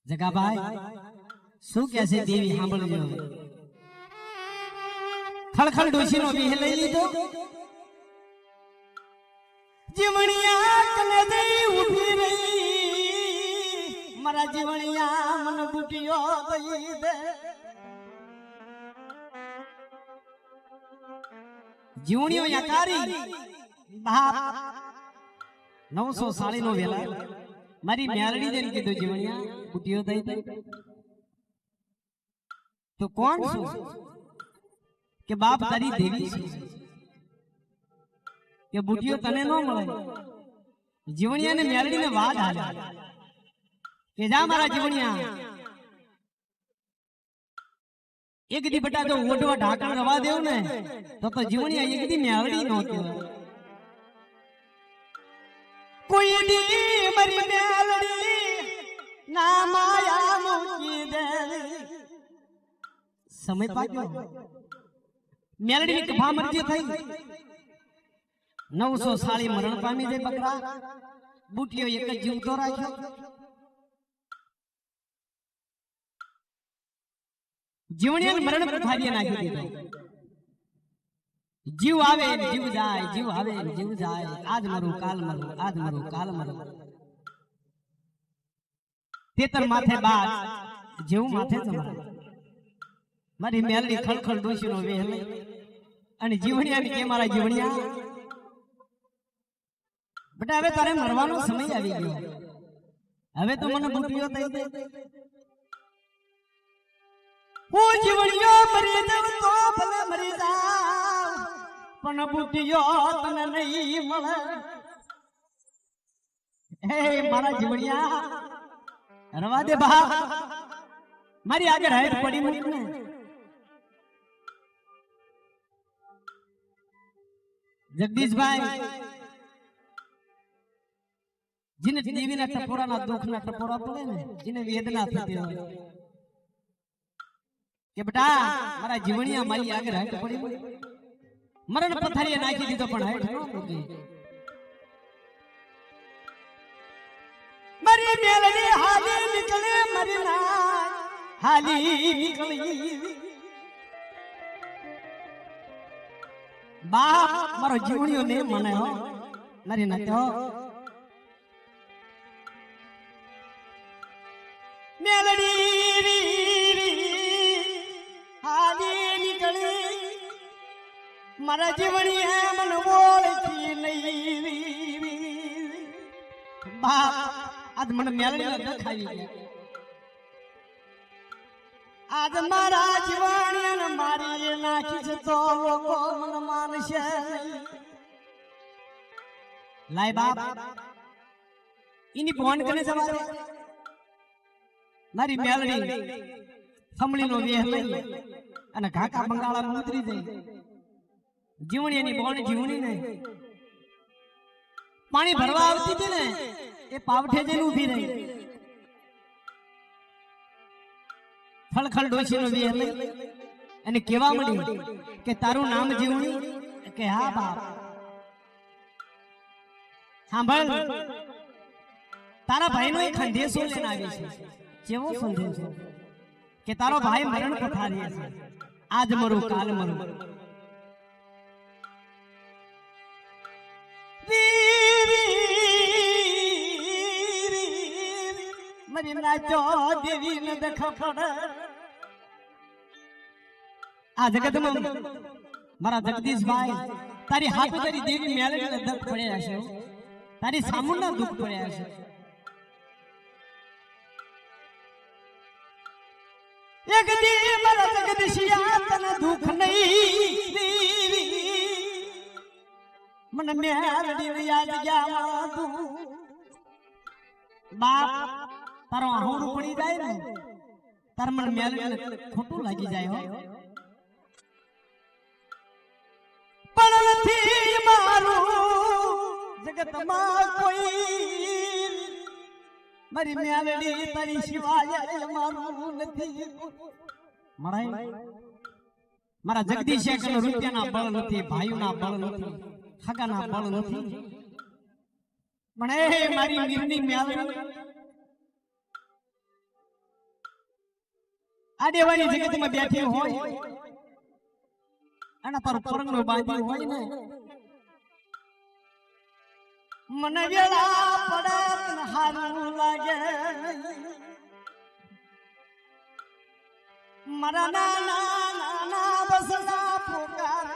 જગાભાઈ શું કહે છે દેવી સાંભળજો ખળખળ ડોશીનો વિહ લઈ લીધો જીવણિયા કને દઈ ઊભી રહી મારા જીવણિયા મન બુટિયો દઈ દે જીવણીઓ યાકારી બાપ 900 સાળીનો વેલા મારી મેલડી દેન કીધું જીવણિયા બુટિયો દઈ દે તો કોણ છું કે બાપ તારી દેવી છે કે બુટિયો તને ન મળે જીવણિયાને મેલડીને વાદ હાલે કે જા મારા જીવણિયા એક દી બટા જો ઓઢવા ઢાકણ રવા દેવ ને તો જીવણિયા એક દી મેલડી નો કહેવાય કોઈ દી મરી મેલડી ના માયા મૂકી દે સમય પાક્યો મેલડી કફા મરજી થઈ 900 સાળી મરણ પામી દે બકરા બુટિયો એક જ જીવતો રાખ્યો જીવણિયાને મરણ પથારીએ નાખી દીધો જીવ આવે જીવ જાય જીવ આવે જીવ જાય આજ મરું કાલ મરું આજ મરું કાલ મરું તેતર માથે બાદ જેવું માથે તમારે મારી મેલડી ખળખળ ડોશીનો વેહ લઈ અને જીવણિયાને કે મારા જીવણિયા બેટા હવે તારે મરવાનો સમય આવી ગયો હવે તો મને બુટિયો દઈ દે ઓ જીવણિયો મરી જાવ તો ભલે મરી જાવ પણ બુટિયો તને નહીં મળે હે મારા જીવણિયા રવા દે બા મારી આગળ હાથ પડી મૂક ને જગદીશભાઈ जिन्हें देवीना टपोरा ना दुख ना टपोरा पड़े ने जिन्हें वेदना थती હોય કે બેટા મારા જીવણિયા મારી આગળ હાથ પડી મરણ પથારીએ નાખી દીધો પણ હાથ ન મૂકી મારી મેલડી હાલી નીકળે મારી ના હાલી નીકળી બાપ મારો જીવણિયો ને મને હો મારી ના તો મેલડી હાલી નીકળી મારા જીવણિયા મન બોલતી નહીં બાપ આજ મને મેલડીનો દુખ આવી ગયો આજ મારા જીવણિયાને મારી નાખી છે તો લોકો મન માનશે લાય બાપ એની ફોન કરીને જવા દે મારી મેલડી થમણીનો વેહ લઈ અને ઘાકા બંગાળા ઉતરી જઈ જીવણીની બોણ જીવણી ને પાણી ભરવા આવતી હતી ને એ પાવઠે જઈને ઊભી રહી ખળખળ ડોશીનો વેહ લઈ અને કહેવા મળી કે તારું નામ જીવણી કે હા બાપ સાંભળ તારા ભાઈનો એક સંદેશો લઈને આવી છે કેવો સંદેશો કે તારો ભાઈ મરણ પથારીએ છે આજ મરું કાલ મરું મરી નાચો દેવી ને દેખ પડે આ જગતમાં મારા જગદીશભાઈ તારી હાથ તારી દેવી મેલડીને દુઃખ પડ્યા છે તારી સામુના દુઃખ પડ્યા છે એક દી મારા જગદીશિયા તને દુઃખ નહીં મને મેલડીને યાદ ગયા તું બાપ તારો આહોરું પડી જાય ને તાર મને મેલડીને ખોટું લાગી જાય હો પણ નથી મારું જગતમાં કોઈ મારી મેલડી તારી સિવાય મારું નથી મારા જગદીશ રૂપિયાના બળ નથી ભાઈઓના બળ નથી ખગાના બળ નથી પણ એ મારી મીરની મેલડી આ દેવાની જગતમાં બેઠી હોય અને તારું પરંગનું બાંધી હોય ને મને વેળા પડે હારું લાગે મારા નાના નાના બસના પોકાર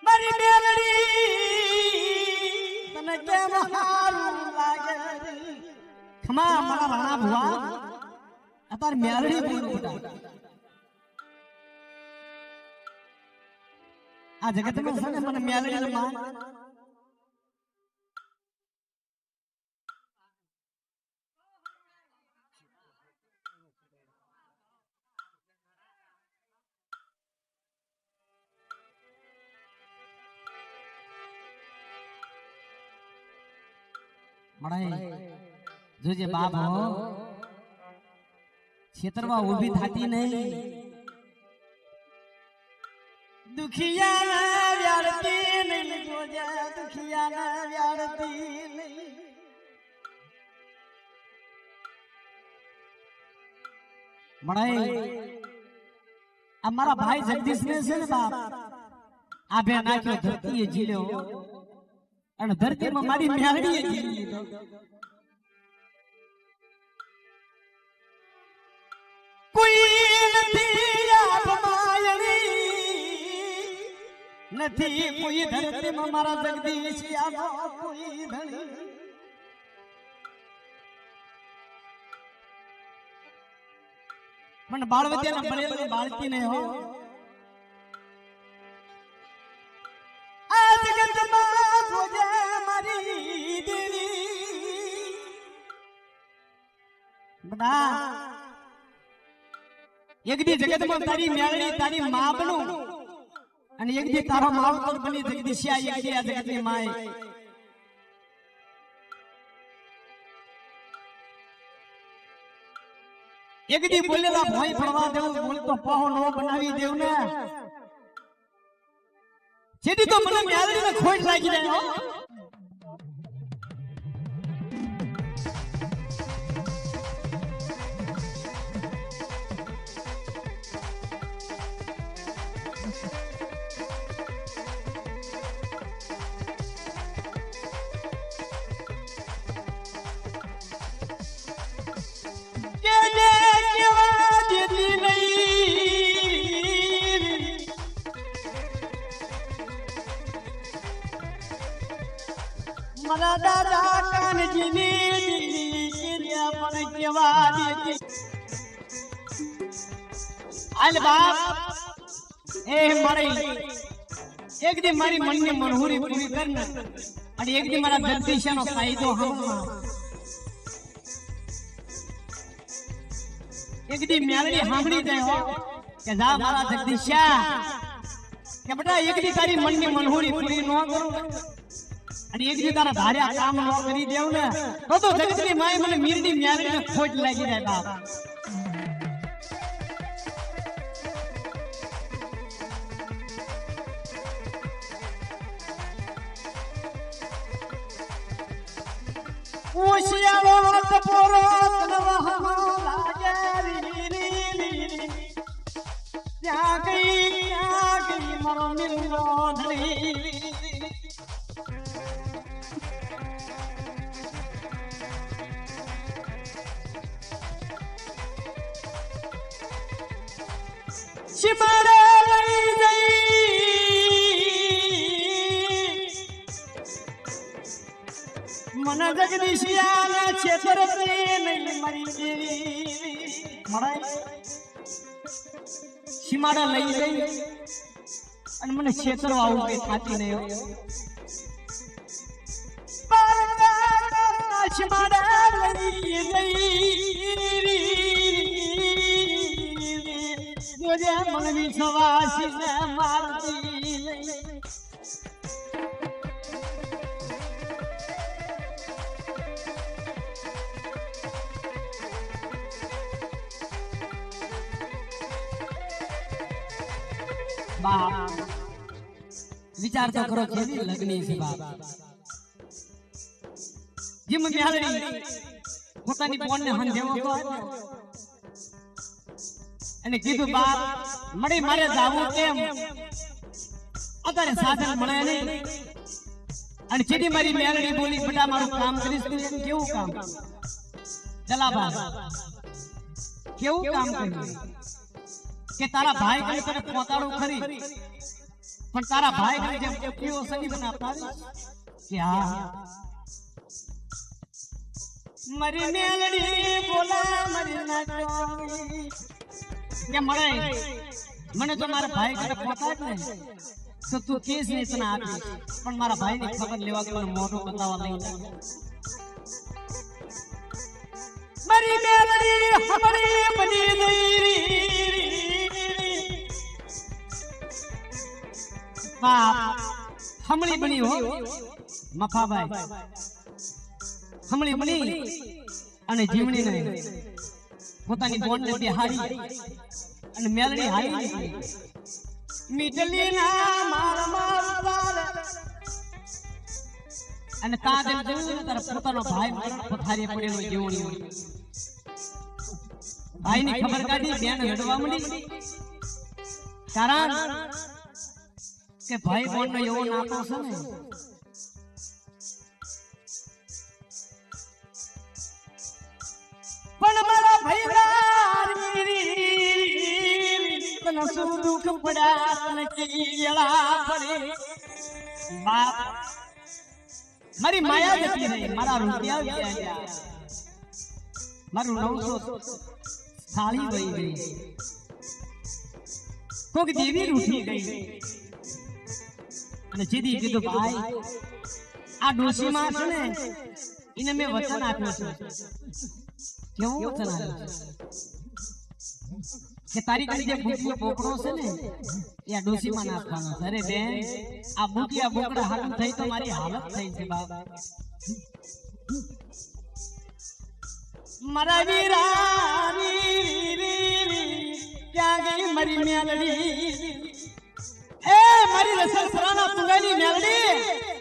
મારી બેલડી તને કેમ હારું લાગે ખમા મારા રાણા ભુવા અત્યારે મેલડી બોલ બેટા આ જગતમાં છે ને મને મેલડી માં જોજે બાપ હો ખેતરમાં ઊભી થાતી નહીં દુખિયાના વ્યાડતી નહીં જોજે દુખિયાના વ્યાડતી નહીં મળાય અમારા ભાઈ જગદીશ ને છે ને બાપ આ બે નાખ્યો ધરતીએ જીલ્યો અને ધરતીમાં મારી મેળડીએ જીલી લીધો કોઈ નથી આપમાયણી નથી કોઈ ધરતીમાં મારા જગદીશ આનો કોઈ ધણી પણ બાળવતિયાના બળેલા બાળકી ને હો આ જગતમાં જોજે મારી દેવી બડા એક દી જગતમાં તારી મેળડી તારી માં બનું અને એક દી તારો માવતર બની જગદીશિયા એક દી આ જગતની માય એક દી બોલેલા ભોય પડવા દેવું બોલતો પહો નો બનાવી દેવ ને જેથી તો મને મેળડીને ખોટ લાગી જાય મારા દાદા કાનજીની દિલી પણ કેવા દેતી આલ બાપ એ મારી એક દી મારી મનની મનહુરી પૂરી કર ને અને એક દી મારા જગદીશનો ફાયદો હમણા એક દી મેલડી સાંભળી જાય હો કે જા મારા જગદીશા કે બેટા એક દી તારી મનની મનહુરી પૂરી ન કરું અને એક દી તારા ધાર્યા કામ ન કરી દેવ ને તો જગતની માય મને મીરની મેલડીને ખોટ લાગી જાય બાપ ઓશિયાળો ટપોરો તનવહા લાગે રી ત્યાં ગઈ મારો મિલનો ધણી શિમાડે લઈ જઈ મને જગદીશિયાના છેતરતી નહીં મારી દેવી મળાય શિમાડા લઈ જઈ અને મને છેતરો આવું કઈ થાતી નહીં શિમાડા લઈ જઈ જોજે મને વિશ્વાસીને મારતી બાપ વિચાર તો કરો કેવી લગ્ની છે બાપ જેમ મેલડી પોતાની બોનને હંધેવો તો અને કીધું બાપ મળી મારે જાવું કેમ અત્યારે સાધન મળે નહીં અને સીધી મારી મેલડી બોલી બેટા મારું કામ કરીશ તું એમ કેવું કામ જલાબા કેવું કામ કર્યું કે તારા ભાઈ કઈ તને પોતાડું ખરી પણ તારા ભાઈ કઈ જેમ કેવો સંગી બનાવતા કે હા મારી મેલડી બોલા મારી નાચોની કે મળે મને તો મારા ભાઈ કઈ પોતાડ ને તો તું કેસ નહીં તને આપી પણ મારા ભાઈની ખબર લેવા કે મને મોઢું બતાવવા લઈ મારી મેલડી હમરી બની ગઈ બાપ હમણી બની હો મફાભાઈ હમણી બની અને જીવણીને પોતાની બોનને બિહારી અને મેલડી હારી મીઠલી ના માર માર અને તાજે જોયું તારા પોતાનો ભાઈ પથારી પડેલો જીવણી ભાઈની ખબર કાઢી બેન હડવા મળી કારણ કે ભાઈ બોનનો એવો નાતો છે ને પણ મારા ભાઈ તને શું દુઃખ પડ્યા તને કેળા પડે બાપ મારી માયા જતી રહી મારા રૂપિયા ગયા મારું 900 થાળી વહી ગઈ કોક દેવી રૂઠી ગઈ અને સીધી કીધું ભાઈ આ ડોશીમાં છે ને એને મેં વચન આપ્યું છે કેવું વચન આપ્યું કે તારી કરી જે બુકીઓ બોકડો છે ને એ આ ડોશીમાં નાખવાનો છે અરે બેન આ બુકીયા બોકડા હાથ થઈ તો મારી હાલત થઈ છે બાપ મારા વીરાની ક્યાં ગઈ મારી મેલડી એ મારી રસલ સરાના પુંગાની મેલડી